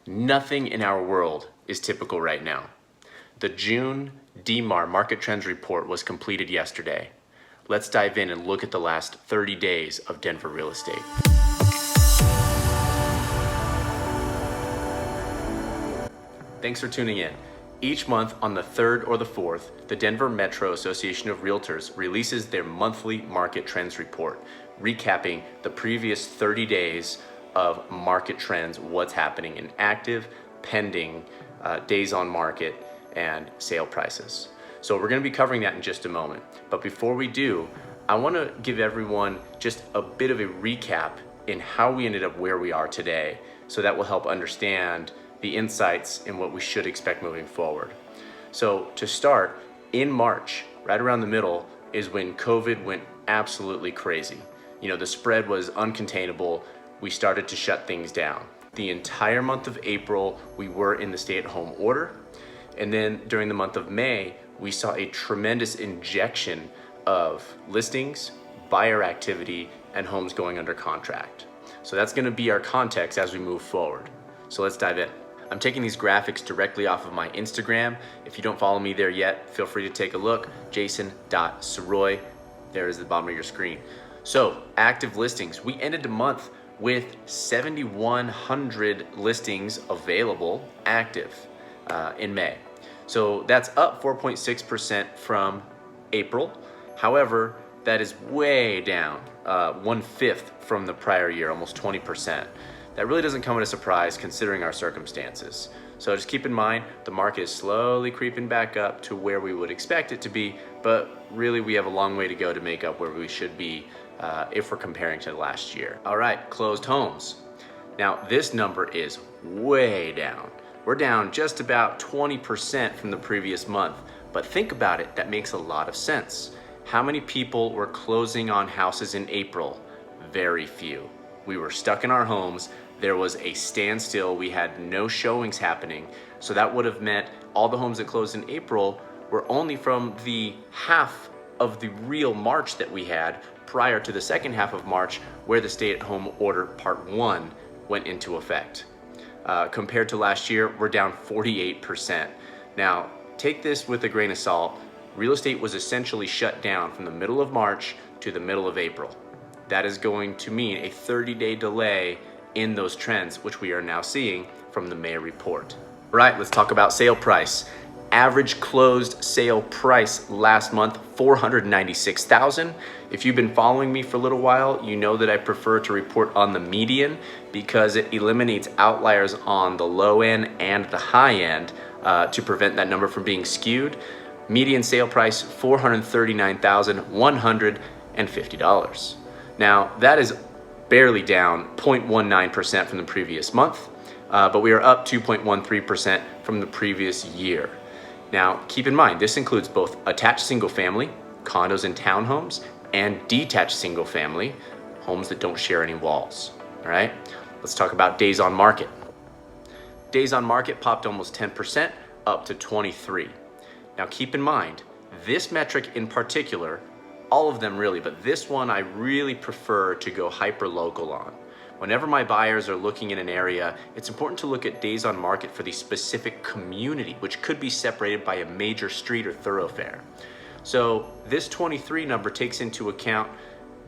Nothing in our world is typical right now. The June DMAR Market Trends Report was completed yesterday. Let's dive in and look at the last 30 days of Denver real estate. Thanks for tuning in. Each month on the 3rd or the 4th, the Denver Metro Association of Realtors releases their monthly market trends report, recapping the previous 30 days of market trends, what's happening in active, pending, days on market, and sale prices. So we're going to be covering that in just a moment. But before we do, I want to give everyone just a bit of a recap in how we ended up where we are today, so that will help understand the insights in what we should expect moving forward. So to start, in March, right around the middle, is when COVID went absolutely crazy. The spread was uncontainable. We started to shut things down. The entire month of April, we were in the stay-at-home order. And then during the month of May, we saw a tremendous injection of listings, buyer activity, and homes going under contract. So that's gonna be our context as we move forward. So let's dive in. I'm taking these graphics directly off of my Instagram. If you don't follow me there yet, feel free to take a look. Jason.Soroy, there is the bottom of your screen. So active listings, we ended the month with 7,100 listings available active in May. So that's up 4.6% from April. However, that is way down, 1/5 from the prior year, almost 20%. That really doesn't come as a surprise considering our circumstances. So just keep in mind, the market is slowly creeping back up to where we would expect it to be, but really we have a long way to go to make up where we should be if we're comparing to last year. All right, closed homes. Now this number is way down. We're down just about 20% from the previous month, but think about it, that makes a lot of sense. How many people were closing on houses in April? Very few. We were stuck in our homes. There was a standstill. We had no showings happening. So that would have meant all the homes that closed in April were only from the half of the real March that we had prior to the second half of March, where the stay-at-home order part 1 went into effect. Compared to last year, we're down 48%. Now, take this with a grain of salt. Real estate was essentially shut down from the middle of March to the middle of April. That is going to mean a 30-day delay in those trends, which we are now seeing from the May report. Right, let's talk about sale price. Average closed sale price last month, $496,000. If you've been following me for a little while, you know that I prefer to report on the median because it eliminates outliers on the low end and the high end to prevent that number from being skewed. Median sale price, $439,150. Now, that is barely down 0.19% from the previous month, but we are up 2.13% from the previous year. Now, keep in mind, this includes both attached single family, condos and townhomes, and detached single family, homes that don't share any walls, all right? Let's talk about days on market. Days on market popped almost 10%, up to 23. Now, keep in mind, this metric in particular, all of them really, but this one I really prefer to go hyper-local on. Whenever my buyers are looking in an area, it's important to look at days on market for the specific community, which could be separated by a major street or thoroughfare. So this 23 number takes into account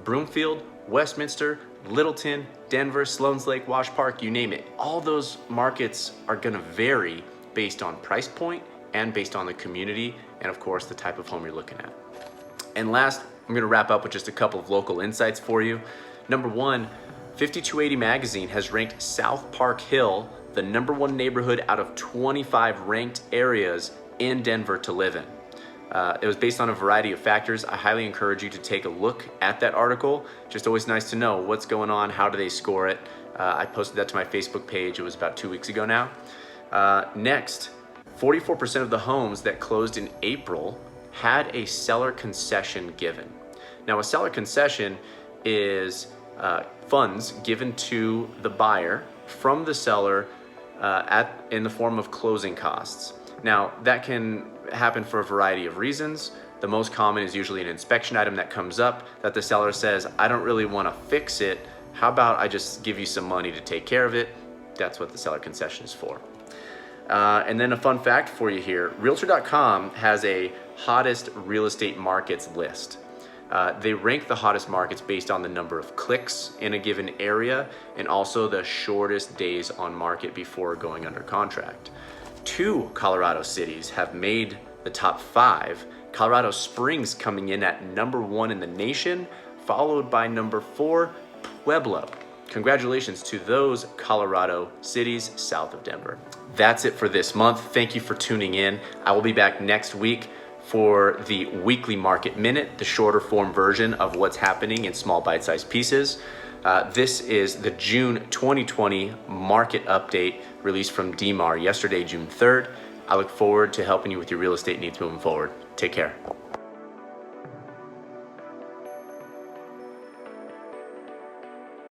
Broomfield, Westminster, Littleton, Denver, Sloan's Lake, Wash Park, you name it. All those markets are gonna vary based on price point and based on the community and of course the type of home you're looking at. And last, I'm gonna wrap up with just a couple of local insights for you. Number one, 5280 Magazine has ranked South Park Hill the #1 neighborhood out of 25 ranked areas in Denver to live in. It was based on a variety of factors. I highly encourage you to take a look at that article. Just always nice to know what's going on, how do they score it. I posted that to my Facebook page. It was about 2 weeks ago now. Next, 44% of the homes that closed in April had a seller concession given. Now, a seller concession is funds given to the buyer from the seller in the form of closing costs. Now, that can happen for a variety of reasons. The most common is usually an inspection item that comes up that the seller says, I don't really want to fix it. How about I just give you some money to take care of it? That's what the seller concession is for. And then a fun fact for you here, Realtor.com has a hottest real estate markets list. They rank the hottest markets based on the number of clicks in a given area and also the shortest days on market before going under contract. 2 Colorado cities have made the top 5. Colorado Springs coming in at number 1 in the nation, followed by number 4, Pueblo. Congratulations to those Colorado cities south of Denver. That's it for this month. Thank you for tuning in. I will be back next week for the weekly market minute, the shorter form version of what's happening in small bite-sized pieces. This is the June 2020 market update released from DMAR yesterday, June 3rd. I look forward to helping you with your real estate needs moving forward. Take care.